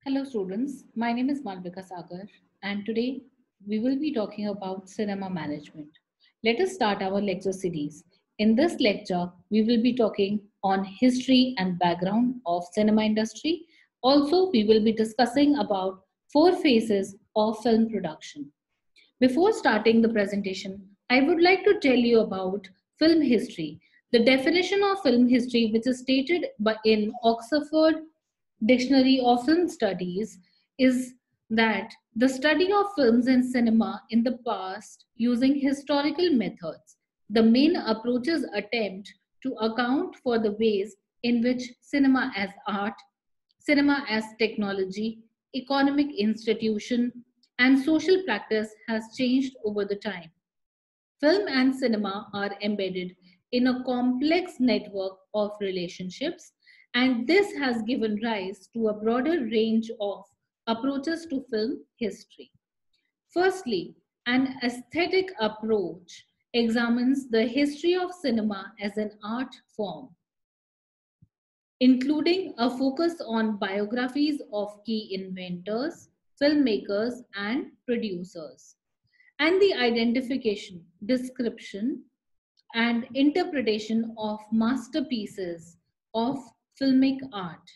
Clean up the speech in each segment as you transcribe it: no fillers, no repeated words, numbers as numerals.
Hello students, my name is Malvika Sagar and today we will be talking about cinema management. Let us start our lecture series. In this lecture, we will be talking on history and background of cinema industry. Also, we will be discussing about four phases of film production. Before starting the presentation, I would like to tell you about film history. The definition of film history, which is stated in Oxford Dictionary of Film Studies, is that the study of films and cinema in the past using historical methods. The main approaches attempt to account for the ways in which cinema as art, cinema as technology, economic institution, and social practice has changed over the time. Film and cinema are embedded in a complex network of relationships, and this has given rise to a broader range of approaches to film history. Firstly, an aesthetic approach examines the history of cinema as an art form, including a focus on biographies of key inventors, filmmakers, and producers, and the identification, description, and interpretation of masterpieces of filmic art.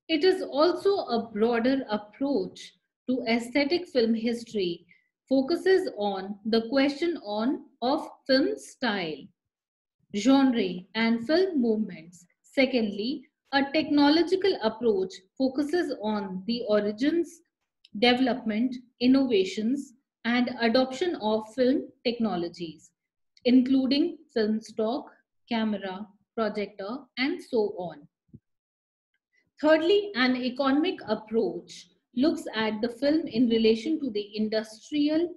It is also a broader approach to aesthetic film history, focuses on the question of film style, genre, and film movements. Secondly, a technological approach focuses on the origins, development, innovations, and adoption of film technologies, including film stock, camera, projector, and so on. Thirdly, an economic approach looks at the film in relation to the industrial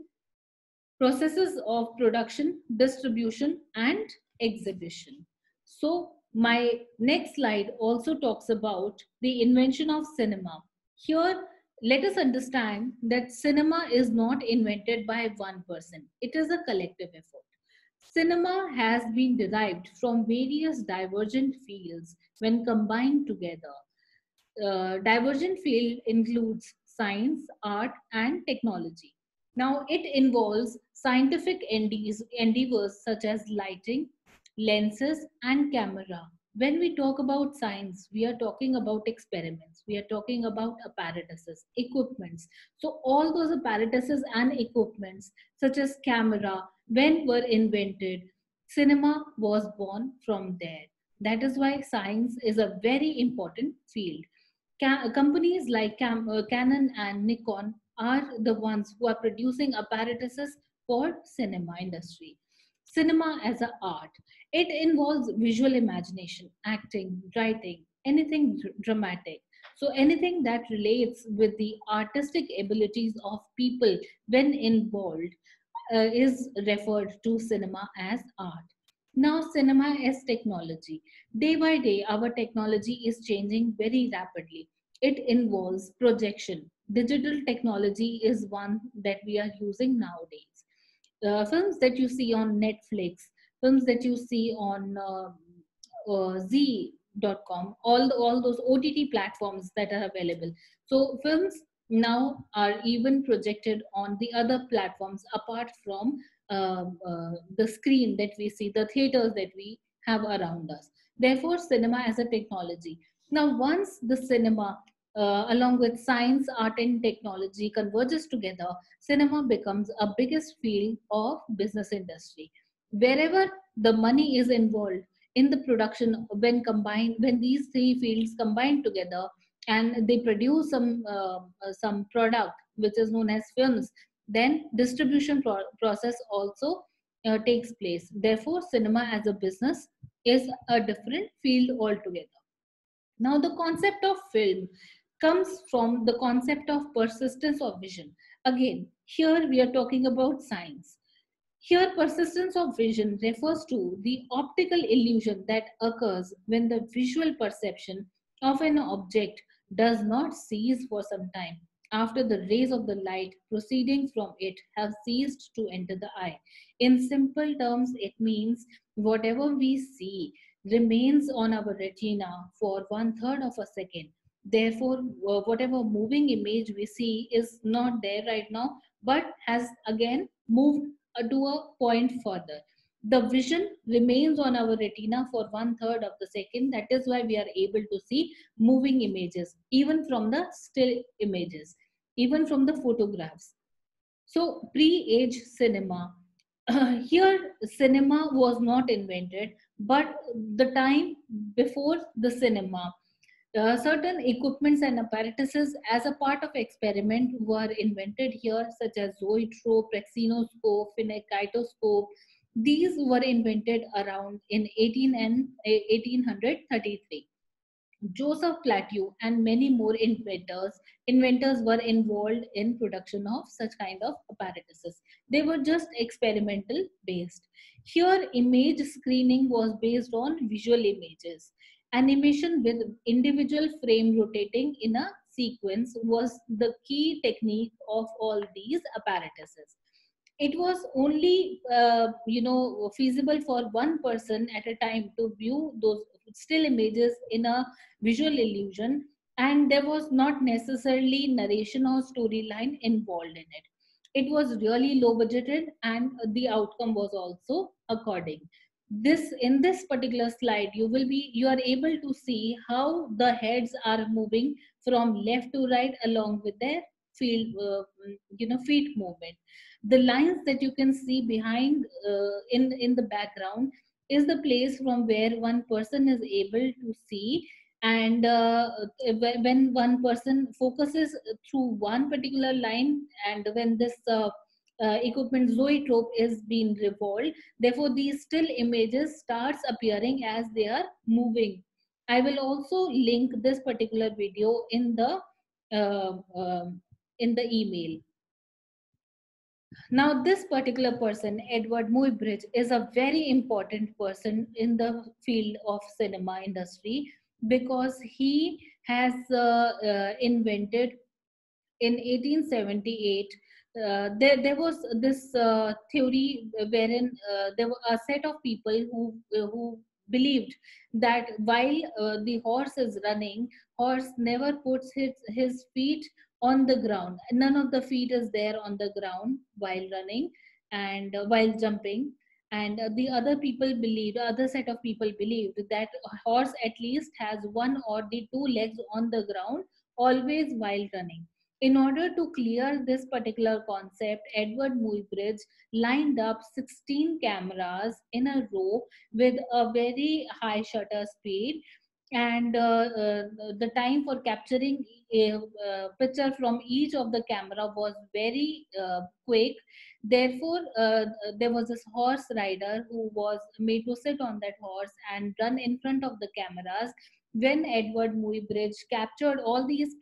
processes of production, distribution, and exhibition. So, my next slide also talks about the invention of cinema. Here, let us understand that cinema is not invented by one person, it is a collective effort. Cinema has been derived from various divergent fields when combined together. Divergent field includes science, art, and technology. Now, it involves scientific endeavors such as lighting, lenses, and camera. When we talk about science, we are talking about experiments, we are talking about apparatuses, equipments. So, all those apparatuses and equipments, such as camera, when were invented, cinema was born from there. That is why science is a very important field. Companies like Canon and Nikon are the ones who are producing apparatuses for cinema industry. Cinema as an art, it involves visual imagination, acting, writing, anything dramatic. So anything that relates with the artistic abilities of people when involved is referred to cinema as art. Now, cinema as technology. Day by day, our technology is changing very rapidly. It involves projection. Digital technology is one that we are using nowadays. Films that you see on Netflix, films that you see on Z.com, all those OTT platforms that are available. So films now are even projected on the other platforms apart from the screen that we see, the theaters that we have around us. Therefore, cinema as a technology. Now, once the cinema along with science, art, and technology converges together, cinema becomes a biggest field of business industry. Wherever the money is involved in the production, when these three fields combine together and they produce some product which is known as films, then distribution process also takes place. Therefore, cinema as a business is a different field altogether. Now, the concept of film comes from the concept of persistence of vision. Again, here we are talking about science. Here, persistence of vision refers to the optical illusion that occurs when the visual perception of an object does not cease for some time after the rays of the light proceeding from it have ceased to enter the eye. In simple terms, it means whatever we see remains on our retina for one third of a second. Therefore, whatever moving image we see is not there right now, but has again moved to a point further. The vision remains on our retina for 1/3 of the second. That is why we are able to see moving images, even from the still images, even from the photographs. So, pre-age cinema. Here, cinema was not invented, but the time before the cinema, certain equipments and apparatuses as a part of experiment were invented here, such as zoetrope, praxinoscope, phenakitoscope. These were invented around in 1833. Joseph Plateau and many more inventors were involved in production of such kind of apparatuses. They were just experimental based. Here, image screening was based on visual images. Animation with individual frame rotating in a sequence was the key technique of all these apparatuses. It was only feasible for one person at a time to view those still images in a visual illusion, and there was not necessarily narration or storyline involved in it. It was really low budgeted, and the outcome was also according. This In this particular slide, you are able to see how the heads are moving from left to right along with their feet movement. The lines that you can see behind in the background is the place from where one person is able to see. And when one person focuses through one particular line, and when this equipment zoetrope is being revolved, therefore these still images starts appearing as they are moving. I will also link this particular video uh, um, in the email. Now, this particular person, Edward Muybridge, is a very important person in the field of cinema industry, because he has invented in 1878. There was this theory wherein there were a set of people who believed that while the horse is running, horse never puts his feet on the ground. None of the feet is there on the ground while running and while jumping. And the other set of people believed that a horse at least has one or the two legs on the ground always while running. In order to clear this particular concept, Edward Muybridge lined up 16 cameras in a row with a very high shutter speed, and the time for capturing a picture from each of the camera was very quick. Therefore, there was this horse rider who was made to sit on that horse and run in front of the cameras. When Edward Muybridge captured all these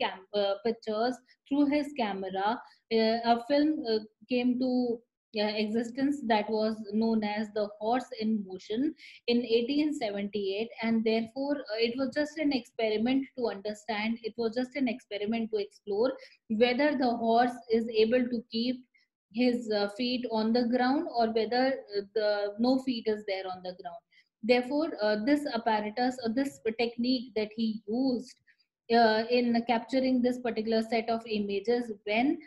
pictures through his camera, a film came to existence that was known as The Horse in Motion in 1878. And therefore it was just an experiment to understand, it was just an experiment to explore whether the horse is able to keep his feet on the ground, or whether the no feet is there on the ground. Therefore, this apparatus or this technique that he used in capturing this particular set of images, when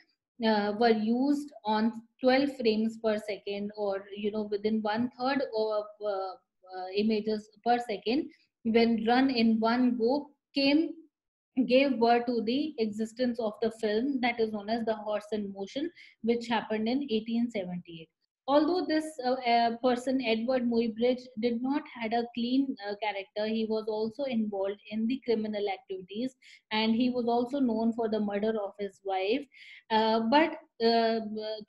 were used on 12 frames per second, or within 1/3 of images per second, when run in one go, came gave birth to the existence of the film that is known as The Horse in Motion, which happened in 1878. Although this person, Edward Muybridge, did not had a clean character, he was also involved in the criminal activities, and he was also known for the murder of his wife. But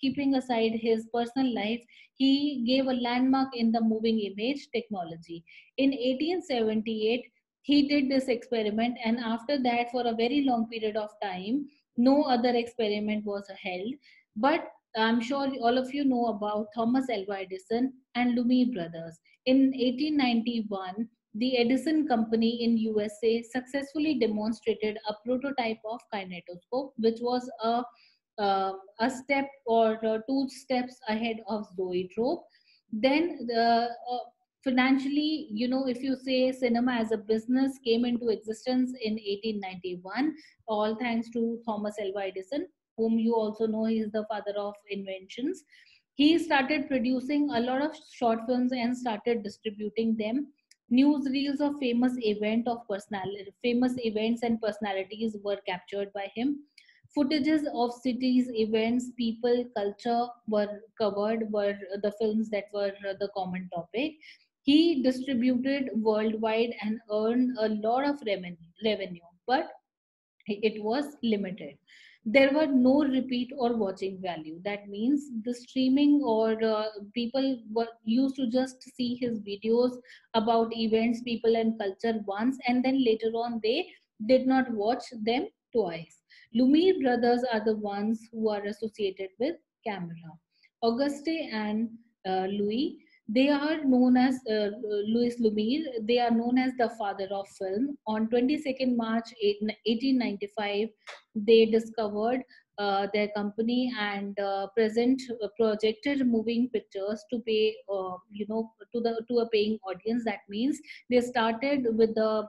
keeping aside his personal life, he gave a landmark in the moving image technology. In 1878, he did this experiment, and after that, for a very long period of time, no other experiment was held. But I'm sure all of you know about Thomas Alva Edison and Lumiere brothers. In 1891, the Edison company in USA successfully demonstrated a prototype of kinetoscope, which was a step or two steps ahead of zoetrope. Then Financially, if you say cinema as a business came into existence in 1891, all thanks to Thomas Alva Edison, whom you also know he is the father of inventions. He started producing a lot of short films and started distributing them. Newsreels of famous events and personalities were captured by him. Footages of cities, events, people, culture were covered, were the films that were the common topic. He distributed worldwide and earned a lot of revenue, but it was limited. There were no repeat or watching value. That means the streaming or people were used to just see his videos about events, people, and culture once, and then later on they did not watch them twice. Lumiere brothers are the ones who are associated with camera. Auguste and Louis, they are known as Louis Lumiere. They are known as the father of film. On 22nd March 1895, they discovered their company and present projected moving pictures to pay, to a paying audience. That means they started with the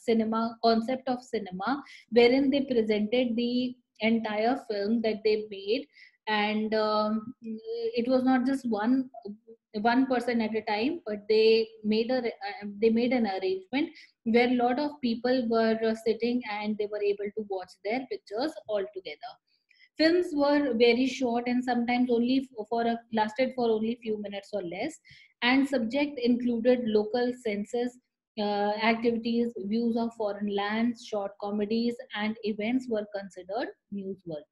cinema concept of cinema, wherein they presented the entire film that they made, and it was not just one person at a time, but they made an arrangement where a lot of people were sitting and they were able to watch their pictures all together. Films were very short and sometimes only lasted for only few minutes or less, and subject included local census, activities, views of foreign lands, short comedies, and events were considered newsworthy,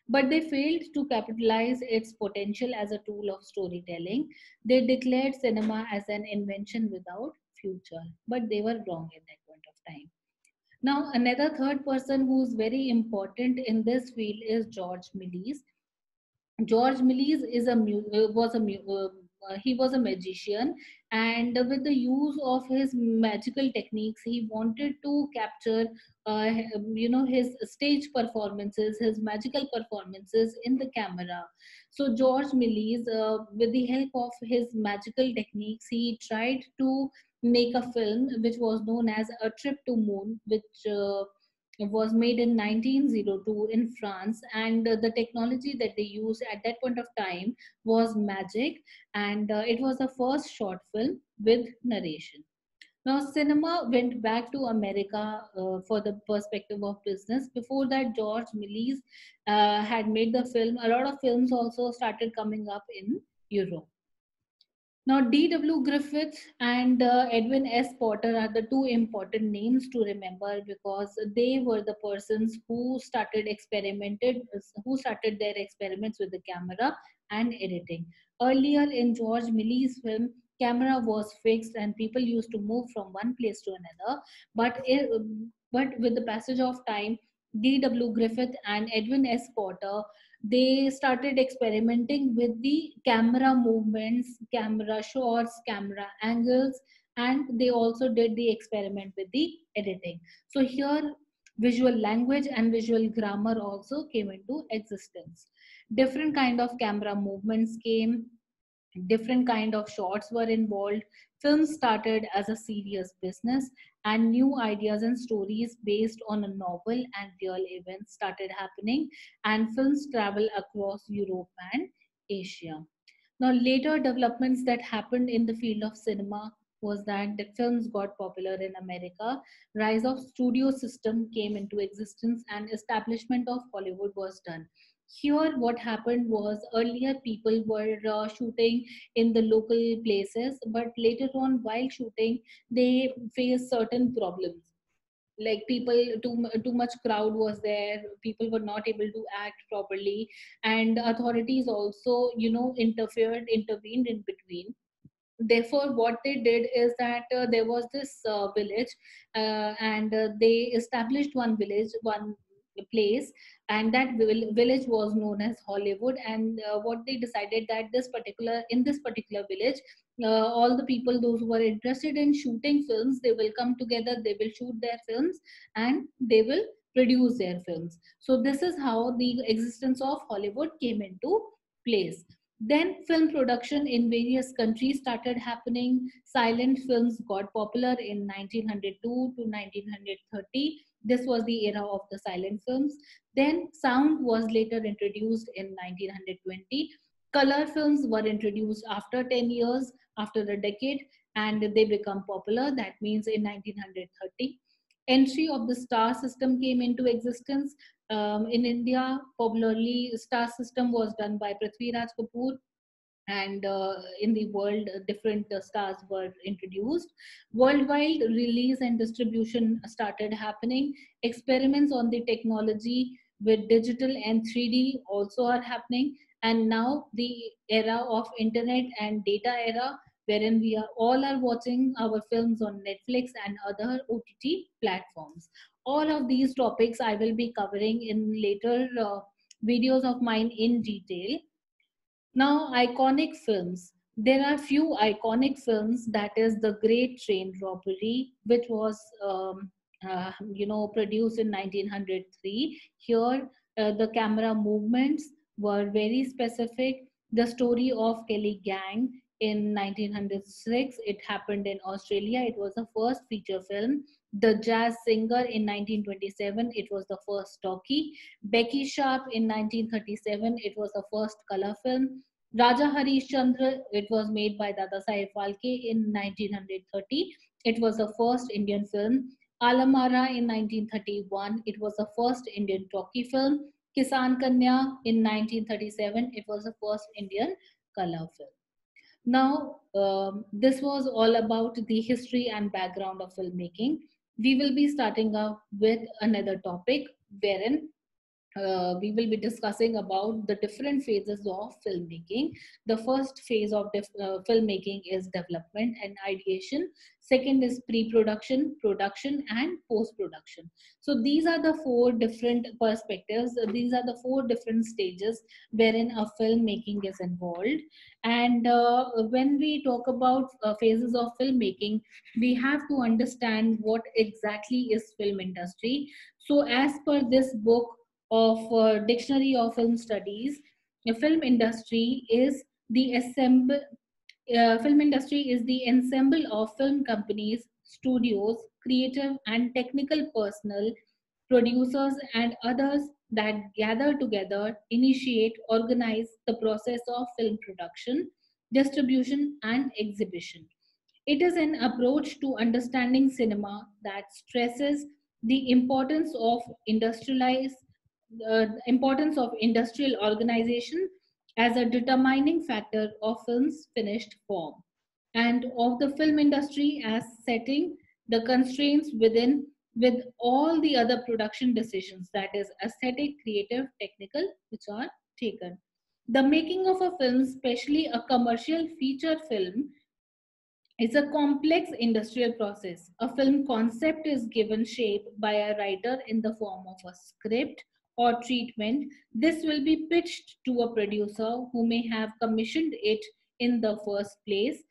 but they failed to capitalize its potential as a tool of storytelling. They declared cinema as an invention without future, but they were wrong at that point of time. Now, another third person who's very important in this field is George Méliès. George Méliès he was a magician, and with the use of his magical techniques, he wanted to capture, his stage performances, his magical performances in the camera. So George Méliès, with the help of his magical techniques, he tried to make a film which was known as A Trip to Moon, which was made in 1902 in France, and the technology that they used at that point of time was magic, and it was the first short film with narration. Now, cinema went back to America for the perspective of business. Before that, George Méliès had made the film. A lot of films also started coming up in Europe. Now, D.W. Griffith and Edwin S. Potter are the two important names to remember because they were the persons who started their experiments with the camera and editing. Earlier in George Millie's film, camera was fixed and people used to move from one place to another. But with the passage of time, D.W. Griffith and Edwin S. Potter, they started experimenting with the camera movements, camera shots, camera angles, and they also did the experiment with the editing. So here visual language and visual grammar also came into existence. Different kind of camera movements came, different kind of shots were involved. Film started as a serious business, and new ideas and stories based on a novel and real events started happening, and films travel across Europe and Asia. Now, later developments that happened in the field of cinema was that the films got popular in America, rise of studio system came into existence, and establishment of Hollywood was done. Here, what happened was earlier people were shooting in the local places, but later on, while shooting, they faced certain problems, like people, too much crowd was there, people were not able to act properly, and authorities also intervened in between. Therefore, what they did is that there was this village, and they established one place, and that village was known as Hollywood. And what they decided that this particular village, all the people, those who were interested in shooting films, they will come together, they will shoot their films, and they will produce their films. So this is how the existence of Hollywood came into place. Then film production in various countries started happening. Silent films got popular in 1902 to 1930. This was the era of the silent films. Then sound was later introduced in 1920. Color films were introduced after 10 years, after a decade, and they become popular. That means in 1930. Entry of the star system came into existence. In India, popularly, star system was done by Prithviraj Kapoor, and in the world, different stars were introduced. Worldwide release and distribution started happening. Experiments on the technology with digital and 3D also are happening. And now the era of internet and data era, wherein we are all are watching our films on Netflix and other OTT platforms. All of these topics I will be covering in later videos of mine in detail. Now, iconic films. There are few iconic films. That is The Great Train Robbery, which was produced in 1903. Here, the camera movements were very specific. The Story of Kelly Gang in 1906. It happened in Australia. It was the first feature film. The Jazz Singer in 1927. It was the first talkie. Becky Sharp in 1937. It was the first color film. Raja Harishchandra, it was made by Dada Saheb Phalke in 1930. It was the first Indian film. Alamara in 1931. It was the first Indian talkie film. Kisan Kanya in 1937. It was the first Indian color film. Now, this was all about the history and background of filmmaking. We will be starting up with another topic wherein we will be discussing about the different phases of filmmaking. The first phase of filmmaking is development and ideation. Second is pre-production, production, and post-production. So these are the four different perspectives. These are the four different stages wherein a filmmaking is involved. And when we talk about phases of filmmaking, we have to understand what exactly is film industry. So as per this book of Dictionary of Film Studies, the film industry is the ensemble of film companies, studios, creative and technical personnel, producers and others that gather together, initiate, organize the process of film production, distribution and exhibition. It is an approach to understanding cinema that stresses the importance of industrial organization as a determining factor of film's finished form, and of the film industry as setting the constraints within with all the other production decisions, that is aesthetic, creative, technical, which are taken. The making of a film, especially a commercial feature film, it's a complex industrial process. A film concept is given shape by a writer in the form of a script or treatment. This will be pitched to a producer who may have commissioned it in the first place,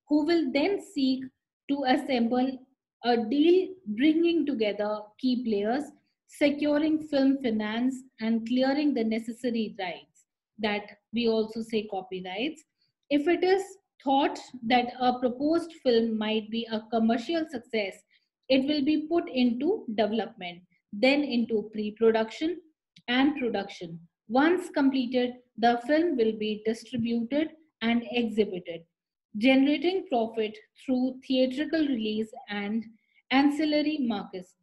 who will then seek to assemble a deal bringing together key players, securing film finance, and clearing the necessary rights, that we also say copyrights. If it is thought that a proposed film might be a commercial success, it will be put into development, then into pre production and production. Once completed, the film will be distributed and exhibited, generating profit through theatrical release and ancillary markets,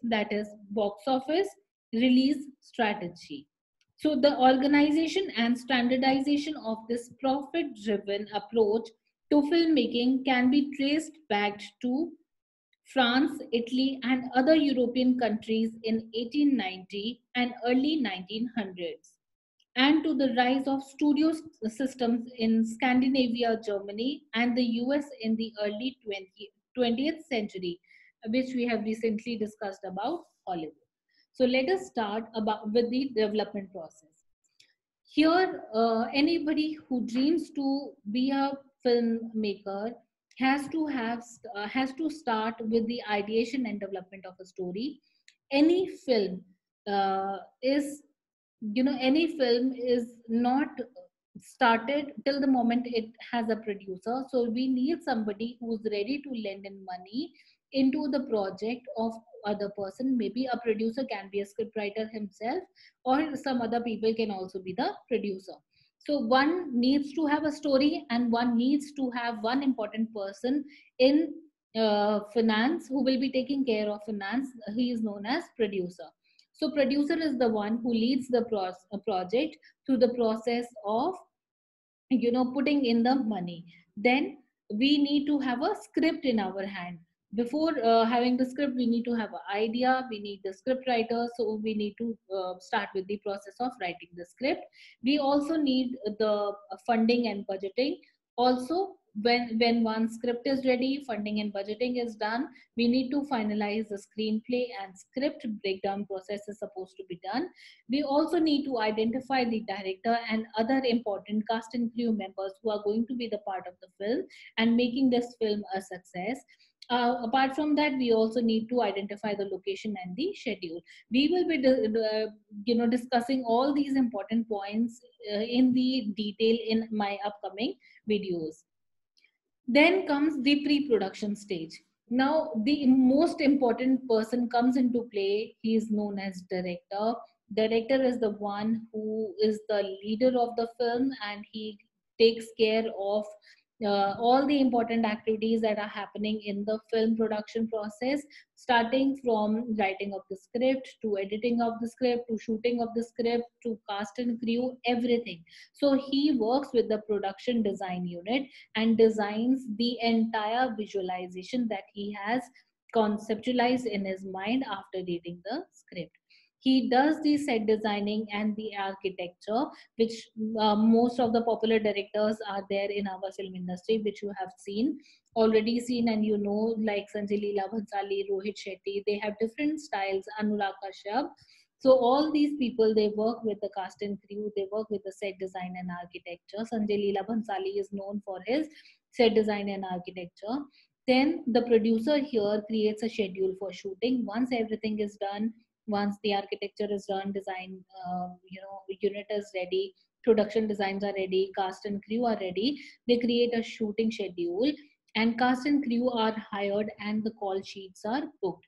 that is, box office release strategy. So, the organization and standardization of this profit driven approach to filmmaking can be traced back to France, Italy, and other European countries in 1890 and early 1900s, and to the rise of studio systems in Scandinavia, Germany, and the US in the early 20th century, which we have recently discussed about Hollywood. So let us start about with the development process. Here, anybody who dreams to be a filmmaker has to start with the ideation and development of a story. Any film is any film is not started till the moment it has a producer. So we need somebody who's ready to lend in money into the project of other person. Maybe a producer can be a scriptwriter himself, or some other people can also be the producer. So one needs to have a story, and one needs to have one important person in finance who will be taking care of finance. He is known as producer. So producer is the one who leads the project through the process of putting in the money. Then we need to have a script in our hand. Before having the script, we need to have an idea, we need the script writer, so we need to start with the process of writing the script. We also need the funding and budgeting. Also, when one script is ready, funding and budgeting is done, we need to finalize the screenplay, and script breakdown process is supposed to be done. We also need to identify the director and other important cast and crew members who are going to be the part of the film and making this film a success. Apart from that, we also need to identify the location and the schedule. We will be discussing all these important points in the detail in my upcoming videos. Then comes the pre-production stage. Now, the most important person comes into play. He is known as director. Director is the one who is the leader of the film, and he takes care of all the important activities that are happening in the film production process, starting from writing of the script to editing of the script to shooting of the script to cast and crew, everything. So he works with the production design unit and designs the entire visualization that he has conceptualized in his mind after reading the script. He does the set designing and the architecture, which most of the popular directors are there in our film industry, which you have already seen, and like Sanjay Leela Bhansali, Rohit Shetty, they have different styles, Anurag Kashyap. So all these people, they work with the cast and crew, they work with the set design and architecture. Sanjay Leela Bhansali is known for his set design and architecture. Then the producer here creates a schedule for shooting. Once everything is done, once the architecture is done, design, unit is ready, production designs are ready, cast and crew are ready, they create a shooting schedule, and cast and crew are hired and the call sheets are booked.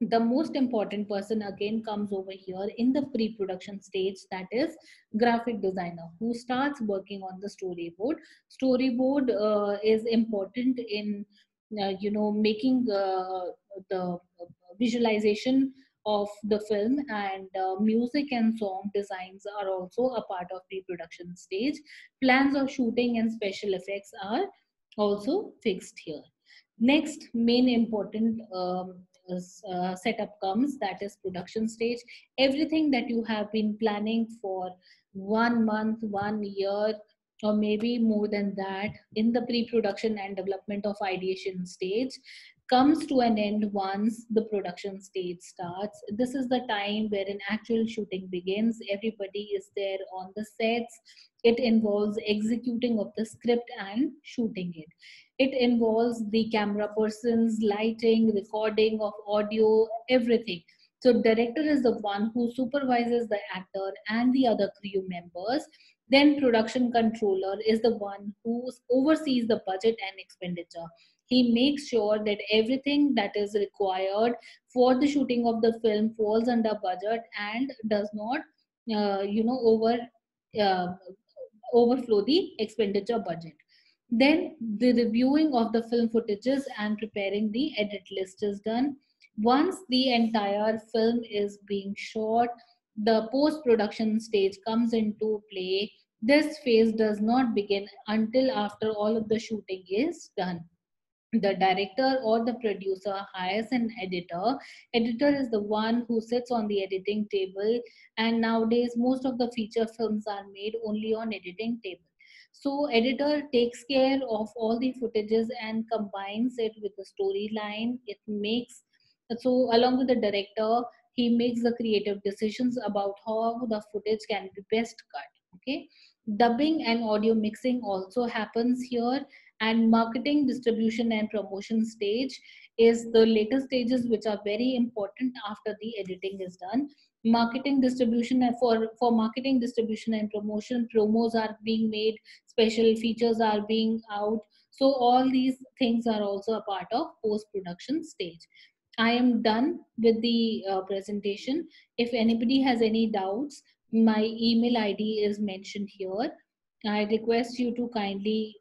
The most important person again comes over here in the pre-production stage, that is graphic designer, who starts working on the storyboard. Is important in making the visualization of the film, and music and song designs are also a part of pre-production stage. Plans of shooting and special effects are also fixed here. Next main important setup comes, that is production stage. Everything that you have been planning for 1 month, 1 year, or maybe more than that in the pre-production and development of ideation stage comes to an end once the production stage starts. This is the time wherein actual shooting begins. Everybody is there on the sets. It involves executing of the script and shooting it. It involves the camera persons, lighting, recording of audio, everything. So director is the one who supervises the actor and the other crew members. Then production controller is the one who oversees the budget and expenditure. He makes sure that everything that is required for the shooting of the film falls under budget and does not, uh, overflow the expenditure budget. Then the reviewing of the film footages and preparing the edit list is done. Once the entire film is being shot, the post production stage comes into play. This phase does not begin until after all of the shooting is done. The director or the producer hires an editor. Editor is the one who sits on the editing table, and nowadays most of the feature films are made only on editing table. So editor takes care of all the footages and combines it with the storyline. It makes, so along with the director, he makes the creative decisions about how the footage can be best cut. Okay, dubbing and audio mixing also happens here. And marketing, distribution and promotion stage is the later stages, which are very important after the editing is done. Marketing, distribution, and for marketing, distribution and promotion, promos are being made, special features are being out. So all these things are also a part of post production stage. I am done with the presentation. If anybody has any doubts, my email ID is mentioned here. I request you to kindly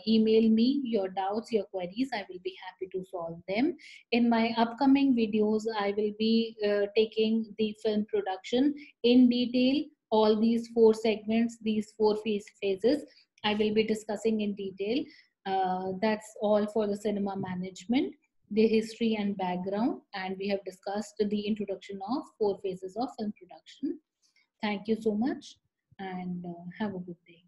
email me your doubts, your queries. I will be happy to solve them. In my upcoming videos, I will be taking the film production in detail, all these four segments, these four phases. I will be discussing in detail. That's all for the cinema management, the history and background, and we have discussed the introduction of four phases of film production. Thank you so much, and have a good day.